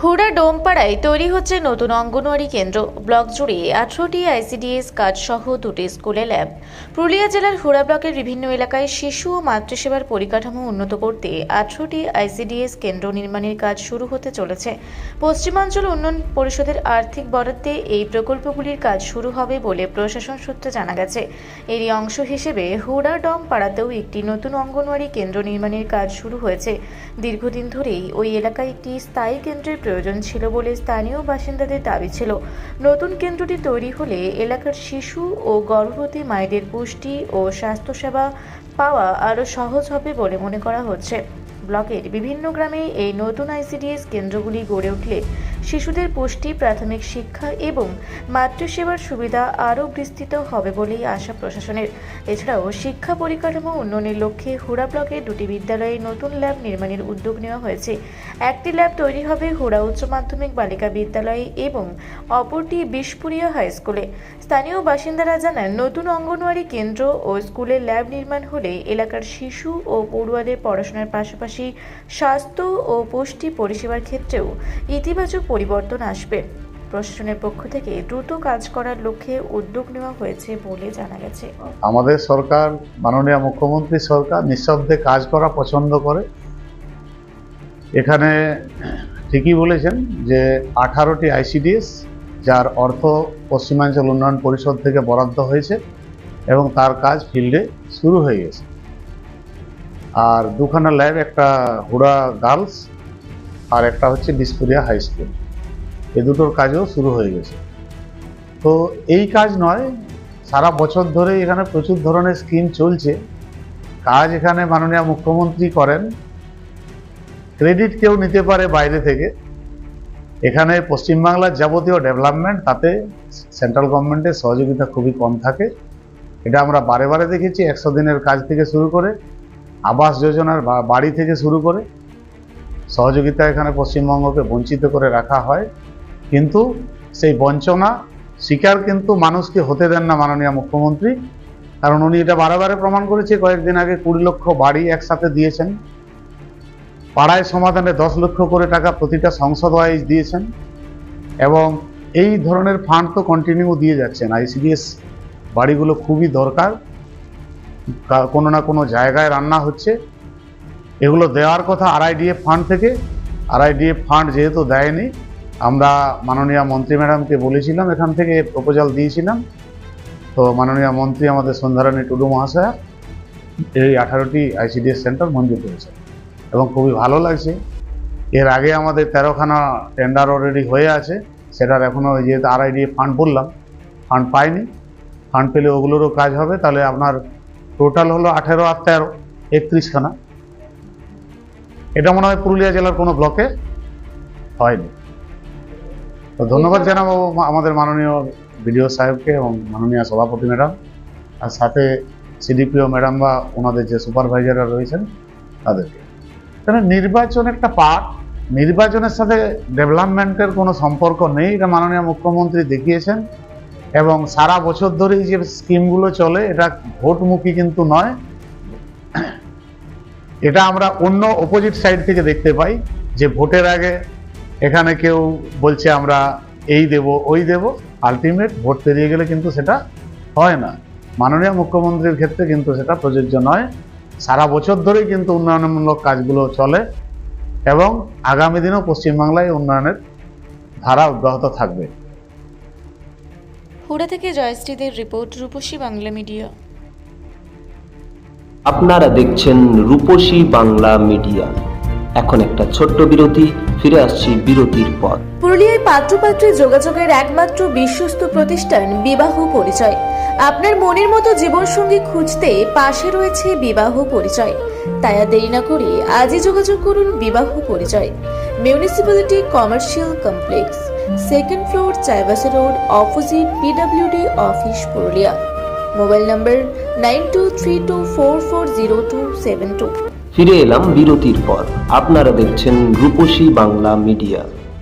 হুড়া ডোমপাড়ায় তৈরি হচ্ছে নতুন অঙ্গনওয়াড়ি কেন্দ্র। ব্লক জুড়ে 18টি আইসিডিএস কাজ সহ 2টি স্কুলে ল্যাব। পুরুলিয়া জেলার হুড়া ব্লকের বিভিন্ন এলাকায় শিশু ও মাতৃসেবার পরিকাঠামো উন্নত করতে 18টি আইসিডিএস কেন্দ্র নির্মাণের কাজ শুরু হতে চলেছে। পশ্চিমাঞ্চল উন্নয়ন পরিষদের আর্থিক বরাদ্দে এই প্রকল্পগুলির কাজ শুরু হবে বলে প্রশাসন সূত্রে জানা গেছে। এরই অংশ হিসেবে হুড়া ডোমপাড়াতেও একটি নতুন অঙ্গনওয়াড়ি কেন্দ্র নির্মাণের কাজ শুরু হয়েছে। দীর্ঘদিন ধরেই ওই এলাকায় একটি স্থায়ী কেন্দ্রের প্রয়োজন ছিল বলে স্থানীয় বাসিন্দাদের দাবি ছিল। নতুন কেন্দ্রটি তৈরি হলে এলাকার শিশু ও গর্ভবতী মায়েদের পুষ্টি ও স্বাস্থ্যসেবা পাওয়া আরও সহজ হবে বলে মনে করা হচ্ছে। ব্লকের বিভিন্ন গ্রামে এই নতুন আইসিডিএস কেন্দ্রগুলি গড়ে উঠলে শিশুদের পুষ্টি, প্রাথমিক শিক্ষা এবং মাতৃসেবার সুবিধা আরও বিস্তৃত হবে বলেই আশা প্রশাসনের। এছাড়াও শিক্ষা পরিকাঠামো উন্নয়নের লক্ষ্যে হুড়া ব্লকে 2টি বিদ্যালয়ে নতুন ল্যাব নির্মাণের উদ্যোগ নেওয়া হয়েছে। একটি ল্যাব তৈরি হবে হুড়া উচ্চ মাধ্যমিক বালিকা বিদ্যালয়ে এবং অপরটি বিশপুরিয়া হাই স্কুলে। স্থানীয় বাসিন্দারা জানান, নতুন অঙ্গনওয়াড়ি কেন্দ্র ও স্কুলের ল্যাব নির্মাণ হলে এলাকার শিশু ও পড়ুয়াদের পড়াশোনার পাশাপাশি স্বাস্থ্য ও পুষ্টি পরিষেবার ক্ষেত্রেও ইতিবাচক পরিবর্তন আসবে। প্রশাসনের পক্ষ থেকে দ্রুত কাজ করার লক্ষ্যে উদ্যোগ নেওয়া হয়েছে বলে জানা গেছে। আমাদের সরকার, মাননীয় মুখ্যমন্ত্রী সরকার নিঃশব্দে কাজ করা পছন্দ করে। এখানে ঠিকই বলেছেন যে 18টি আইসিডিএস, যার অর্থ পশ্চিমাঞ্চল উন্নয়ন পরিষদ থেকে বরাদ্দ হয়েছে এবং তার কাজ ফিল্ডে শুরু হয়ে গেছে। আর দুখানা ল্যাব, একটা হুড়া গার্লস আর একটা হচ্ছে বিশপুরিয়া হাই স্কুল, এই দুটোর কাজও শুরু হয়ে গেছে। তো এই কাজ নয়, সারা বছর ধরে এখানে প্রচুর ধরনের স্কিম চলছে। কাজ এখানে মাননীয় মুখ্যমন্ত্রী করেন, ক্রেডিট কেউ নিতে পারে বাইরে থেকে। এখানে পশ্চিমবাংলার যাবতীয় ডেভেলপমেন্ট, তাতে সেন্ট্রাল গভর্নমেন্টের সহযোগিতা খুবই কম থাকে। এটা আমরা বারে বারে দেখেছি। 100 দিনের কাজ থেকে শুরু করে আবাস যোজনার বাড়ি থেকে শুরু করে সহযোগিতা এখানে পশ্চিমবঙ্গকে বঞ্চিত করে রাখা হয়। কিন্তু সেই বঞ্চনা শিকার কিন্তু মানুষকে হতে দেন না মাননীয় মুখ্যমন্ত্রী। কারণ উনি এটা বারে বারে প্রমাণ করেছে। কয়েকদিন আগে 20 লক্ষ বাড়ি একসাথে দিয়েছেন, পাড়ায় সমাধানে 10 লক্ষ করে টাকা প্রতিটা সংসদ ওয়াইজ দিয়েছেন, এবং এই ধরনের ফান্ড তো কন্টিনিউ দিয়ে যাচ্ছেন। আইসিডিএস বাড়িগুলো খুবই দরকার, কোনো না কোনো জায়গায় রান্না হচ্ছে। এগুলো দেওয়ার কথা আরআইডিএফ ফান্ড থেকে। আরআইডিএফ ফান্ড যেহেতু দেয়নি, আমরা মাননীয় মন্ত্রী ম্যাডামকে বলেছিলাম, এখান থেকে প্রপোজাল দিয়েছিলাম। তো মাননীয় মন্ত্রী আমাদের সন্ধ্যারানী টুডু মহাশয়া এই 18টি আইসিডিএস সেন্টার মঞ্জুর করেছে এবং খুবই ভালো লাগছে। এর আগে আমাদের 13খানা টেন্ডার অলরেডি হয়ে আছে, সেটার এখনও যেহেতু আরআইডিএফ ফান্ড বললাম, ফান্ড পাইনি। ফান্ড পেলে ওগুলোরও কাজ হবে। তাহলে আপনার টোটাল হলো 18 আর 13, 31খানা। এটা মনে হয় পুরুলিয়া জেলার কোনো ব্লকে হয়নি। তো ধন্যবাদ জানাবো আমাদের মাননীয় বিডিও সাহেবকে এবং মাননীয় সভাপতি ম্যাডাম, আর সাথে সিডিপিও ম্যাডাম বা ওনাদের যে সুপারভাইজাররা রয়েছেন তাদেরকে। কারণ নির্বাচন একটা পার্ট, নির্বাচনের সাথে ডেভেলপমেন্টের কোনো সম্পর্ক নেই, এটা মাননীয় মুখ্যমন্ত্রী দেখিয়েছেন। এবং সারা বছর ধরেই যে স্কিমগুলো চলে, এটা ভোটমুখী কিন্তু নয়। এটা আমরা অন্য অপোজিট সাইড থেকে দেখতে পাই যে ভোটের আগে এখানে কেউ বলছে আমরা এই দেব ওই দেব, আলটিমেট ভোট পেরিয়ে গেলে কিন্তু সেটা হয় না। মাননীয় মুখ্যমন্ত্রীর ক্ষেত্রে কিন্তু সেটা প্রযোজ্য নয়। সারা বছর ধরেই কিন্তু উন্নয়নমূলক কাজগুলো চলে এবং আগামী দিনেও পশ্চিমবাংলায় উন্নয়নের ধারা অব্যাহত থাকবে। হুড়া থেকে জয়শ্রীদের রিপোর্ট, রূপসী বাংলা মিডিয়া। আপনারা দেখছেন রূপসী বাংলা মিডিয়া। এখন একটা ছোট্ট বিরতি, ফিরে আসছি বিরতির পর। পুরুলিয়ায় পাত্রপাত্রী যোগাযোগের একমাত্র বিশ্বস্ত প্রতিষ্ঠান বিবাহ পরিচয়। আপনার মনের মতো জীবনসঙ্গী খুঁজতে পাশে রয়েছে বিবাহ পরিচয়। তাই আর দেরি না করে আজই যোগাযোগ করুন বিবাহ পরিচয়। Municipality commercial complex, 2nd floor, Chaibasa road, opposite PWD office, Purulia. Mobile নম্বর 9232440272। ফিরে এলাম বিরতির পর। আপনারা দেখছেন রূপসী বাংলা মিডিয়া।